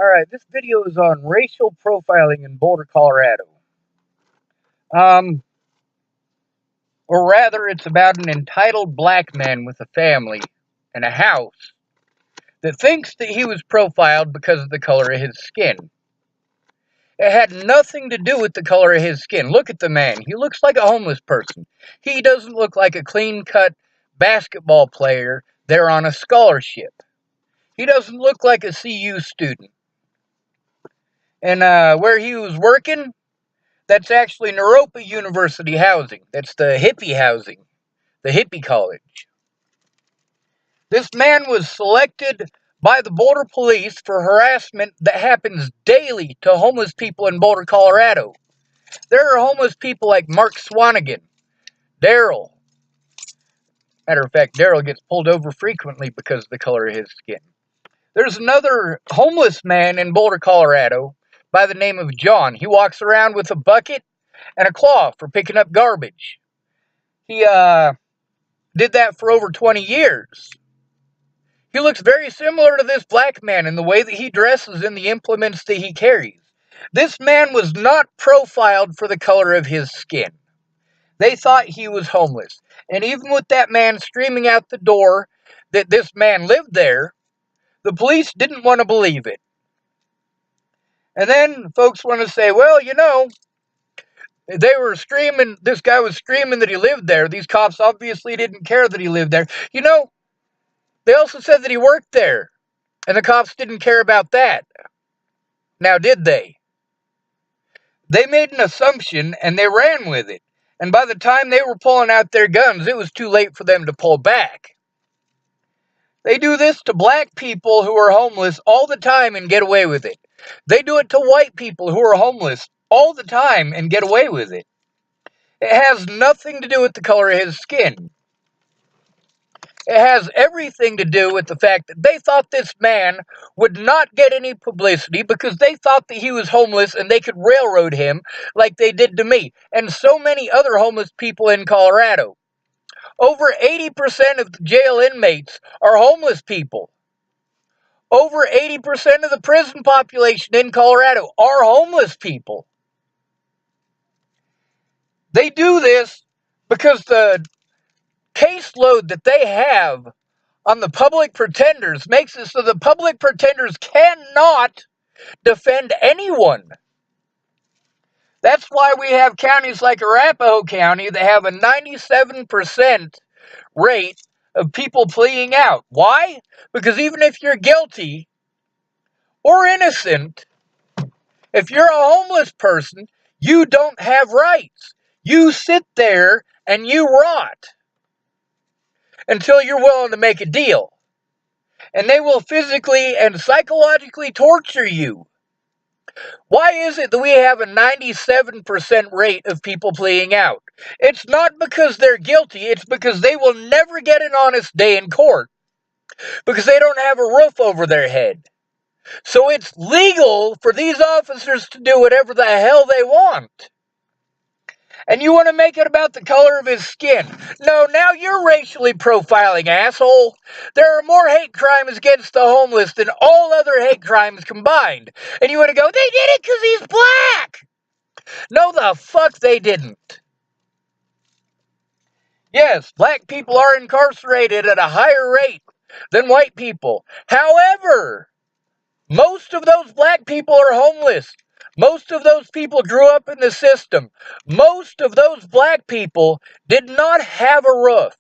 Alright, this video is on racial profiling in Boulder, Colorado. Um, or rather, it's about an entitled black man with a family and a house that thinks that he was profiled because of the color of his skin. It had nothing to do with the color of his skin. Look at the man. He looks like a homeless person. He doesn't look like a clean-cut basketball player there on a scholarship. He doesn't look like a CU student. And where he was working, that's actually Naropa University housing. That's the hippie housing, the hippie college. This man was selected by the Boulder Police for harassment that happens daily to homeless people in Boulder, Colorado. There are homeless people like Mark Swanigan, Daryl. Matter of fact, Daryl gets pulled over frequently because of the color of his skin. There's another homeless man in Boulder, Colorado by the name of John. He walks around with a bucket and a claw for picking up garbage. He did that for over 20 years. He looks very similar to this black man in the way that he dresses and the implements that he carries. This man was not profiled for the color of his skin. They thought he was homeless. And even with that man screaming out the door that this man lived there, the police didn't want to believe it. And then folks want to say, well, you know, they were screaming, this guy was screaming that he lived there. These cops obviously didn't care that he lived there. You know, they also said that he worked there, and the cops didn't care about that. Now, did they? They made an assumption, and they ran with it. And by the time they were pulling out their guns, it was too late for them to pull back. They do this to black people who are homeless all the time and get away with it. They do it to white people who are homeless all the time and get away with it. It has nothing to do with the color of his skin. It has everything to do with the fact that they thought this man would not get any publicity because they thought that he was homeless and they could railroad him like they did to me and so many other homeless people in Colorado. Over 80% of the jail inmates are homeless people. Over 80% of the prison population in Colorado are homeless people. They do this because the caseload that they have on the public pretenders makes it so the public pretenders cannot defend anyone. That's why we have counties like Arapahoe County that have a 97% rate of people pleading out. Why? Because even if you're guilty or innocent, if you're a homeless person, you don't have rights. You sit there and you rot until you're willing to make a deal. And they will physically and psychologically torture you. Why is it that we have a 97% rate of people pleading out? It's not because they're guilty, it's because they will never get an honest day in court. Because they don't have a roof over their head. So it's legal for these officers to do whatever the hell they want. And you want to make it about the color of his skin. No, now you're racially profiling, asshole. There are more hate crimes against the homeless than all other hate crimes combined. And you want to go, they did it because he's black. No, the fuck they didn't. Yes, black people are incarcerated at a higher rate than white people. However, most of those black people are homeless. Most of those people grew up in the system. Most of those black people did not have a roof.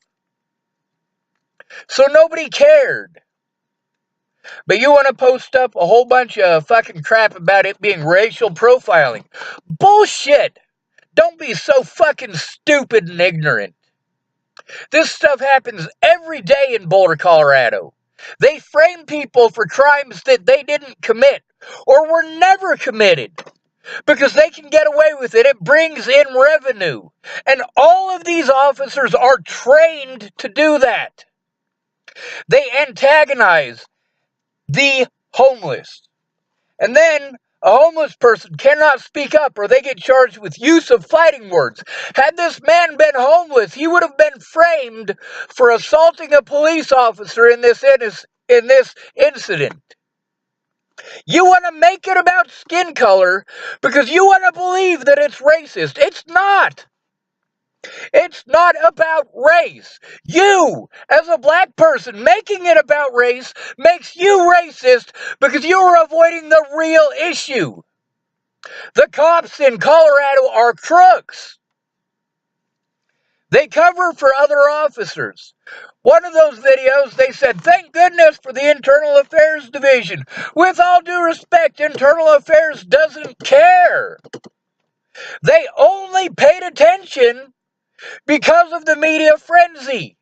So nobody cared. But you want to post up a whole bunch of fucking crap about it being racial profiling. Bullshit! Don't be so fucking stupid and ignorant. This stuff happens every day in Boulder, Colorado. They frame people for crimes that they didn't commit or were never committed because they can get away with it. It brings in revenue. And all of these officers are trained to do that. They antagonize the homeless. And then a homeless person cannot speak up or they get charged with use of fighting words. Had this man been homeless, he would have been framed for assaulting a police officer in this incident. You want to make it about skin color because you want to believe that it's racist. It's not. It's not about race. You, as a black person, making it about race makes you racist because you are avoiding the real issue. The cops in Colorado are crooks. They cover for other officers. One of those videos, they said, "Thank goodness for the Internal Affairs Division." With all due respect, Internal Affairs doesn't care. They only paid attention because of the media frenzy.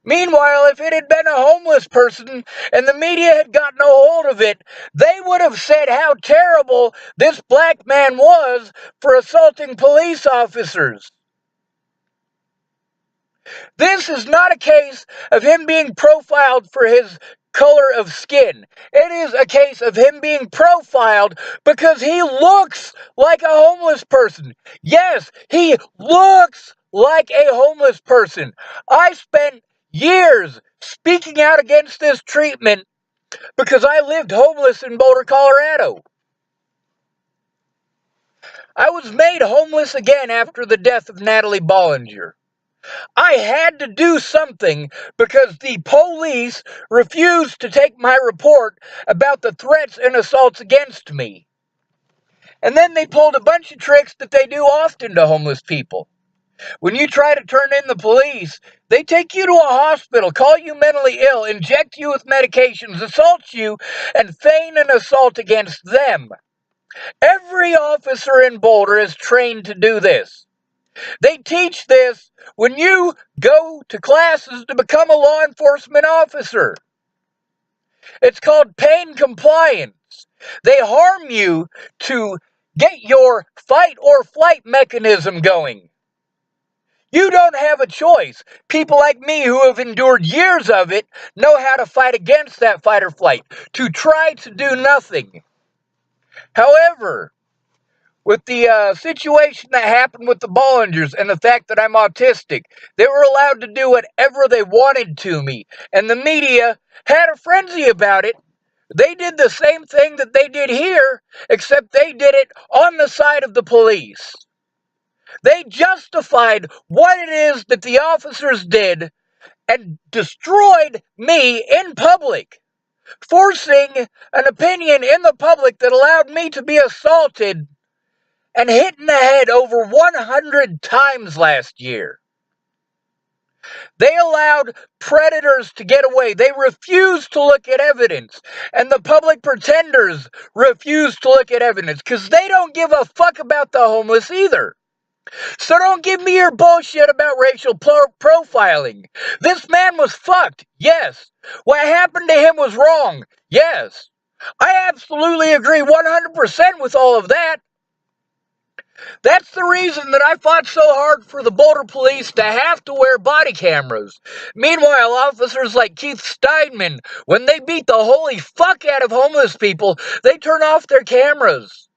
Meanwhile, if it had been a homeless person and the media had gotten a hold of it, they would have said how terrible this black man was for assaulting police officers. This is not a case of him being profiled for his color of skin. It is a case of him being profiled because he looks like a homeless person. Yes, he looks like a homeless person. I spent years speaking out against this treatment because I lived homeless in Boulder, Colorado. I was made homeless again after the death of Natalie Bollinger. I had to do something because the police refused to take my report about the threats and assaults against me. And then they pulled a bunch of tricks that they do often to homeless people. When you try to turn in the police, they take you to a hospital, call you mentally ill, inject you with medications, assault you, and feign an assault against them. Every officer in Boulder is trained to do this. They teach this when you go to classes to become a law enforcement officer. It's called pain compliance. They harm you to get your fight or flight mechanism going. You don't have a choice. People like me who have endured years of it know how to fight against that fight or flight, to try to do nothing. However, with the situation that happened with the Bollingers and the fact that I'm autistic, they were allowed to do whatever they wanted to me. And the media had a frenzy about it. They did the same thing that they did here, except they did it on the side of the police. They justified what it is that the officers did and destroyed me in public, forcing an opinion in the public that allowed me to be assaulted and hit in the head over 100 times last year. They allowed predators to get away. They refused to look at evidence. And the public pretenders refused to look at evidence because they don't give a fuck about the homeless either. So don't give me your bullshit about racial profiling. This man was fucked. Yes. What happened to him was wrong. Yes. I absolutely agree 100% with all of that. That's the reason that I fought so hard for the Boulder police to have to wear body cameras. Meanwhile, officers like Keith Steinman, when they beat the holy fuck out of homeless people, they turn off their cameras.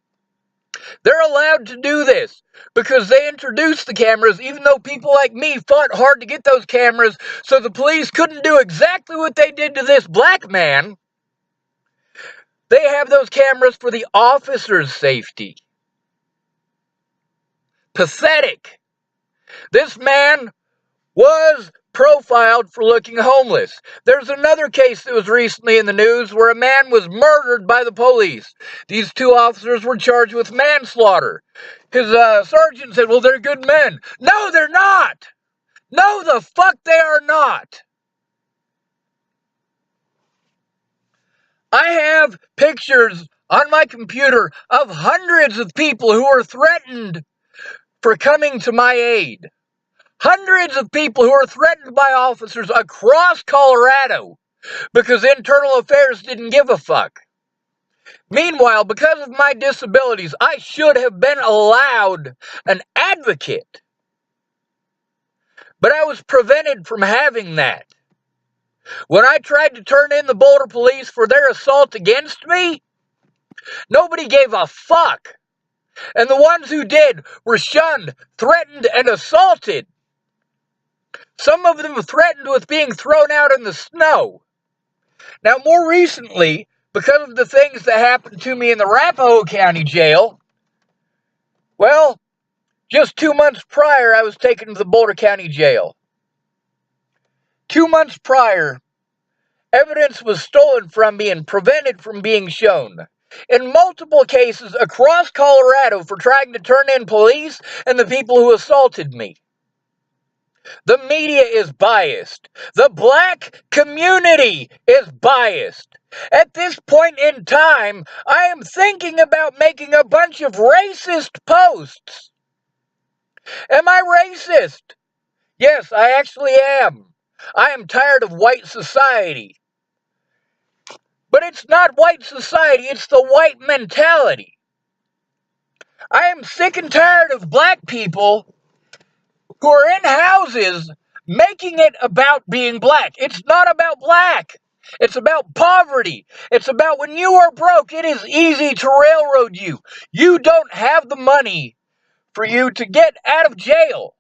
They're allowed to do this because they introduced the cameras, even though people like me fought hard to get those cameras so the police couldn't do exactly what they did to this black man. They have those cameras for the officers' safety. Pathetic. This man was profiled for looking homeless. There's another case that was recently in the news where a man was murdered by the police. These two officers were charged with manslaughter. His sergeant said, well, they're good men. No, they're not. No, the fuck they are not. I have pictures on my computer of hundreds of people who were threatened for coming to my aid. Hundreds of people who are threatened by officers across Colorado because Internal Affairs didn't give a fuck. Meanwhile, because of my disabilities, I should have been allowed an advocate. But I was prevented from having that. When I tried to turn in the Boulder police for their assault against me, nobody gave a fuck. And the ones who did were shunned, threatened, and assaulted. Some of them threatened with being thrown out in the snow. Now, more recently, because of the things that happened to me in the Arapahoe County Jail, well, just 2 months prior, I was taken to the Boulder County Jail. 2 months prior, evidence was stolen from me and prevented from being shown in multiple cases across Colorado for trying to turn in police and the people who assaulted me. The media is biased. The black community is biased. At this point in time, I am thinking about making a bunch of racist posts. Am I racist? Yes, I actually am. I am tired of white society. But it's not white society, it's the white mentality. I am sick and tired of black people who are in houses making it about being black. It's not about black. It's about poverty. It's about when you are broke, it is easy to railroad you. You don't have the money for you to get out of jail.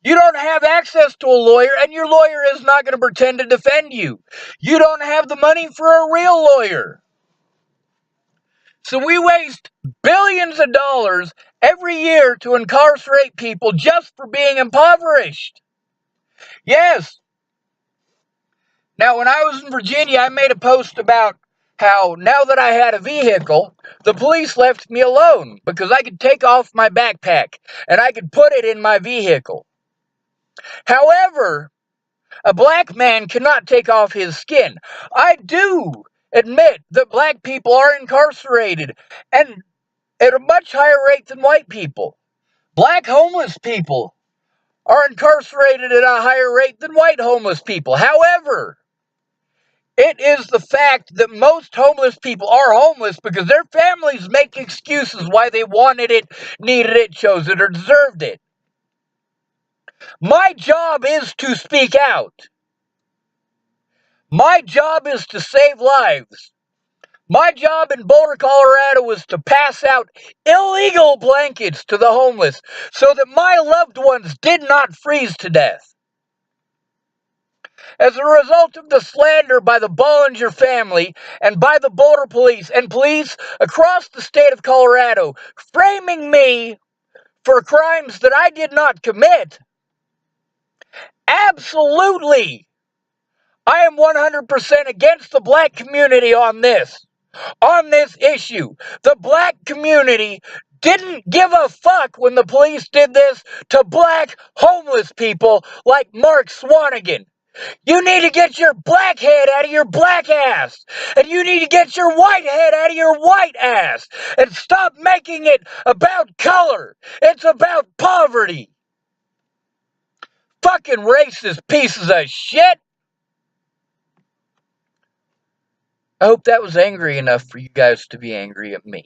You don't have access to a lawyer, and your lawyer is not going to pretend to defend you. You don't have the money for a real lawyer. So we waste billions of dollars every year to incarcerate people just for being impoverished. Yes. Now, when I was in Virginia, I made a post about how now that I had a vehicle, the police left me alone because I could take off my backpack and I could put it in my vehicle. However, a black man cannot take off his skin. I do admit that black people are incarcerated and at a much higher rate than white people. Black homeless people are incarcerated at a higher rate than white homeless people. However, it is the fact that most homeless people are homeless because their families make excuses why they wanted it, needed it, chose it, or deserved it. My job is to speak out. My job is to save lives. My job in Boulder, Colorado was to pass out illegal blankets to the homeless so that my loved ones did not freeze to death. As a result of the slander by the Bollinger family and by the Boulder police and police across the state of Colorado framing me for crimes that I did not commit, absolutely, I am 100% against the black community on this issue. The black community didn't give a fuck when the police did this to black homeless people like Mark Swanigan. You need to get your black head out of your black ass. And you need to get your white head out of your white ass. And stop making it about color. It's about poverty. Fucking racist pieces of shit. I hope that was angry enough for you guys to be angry at me.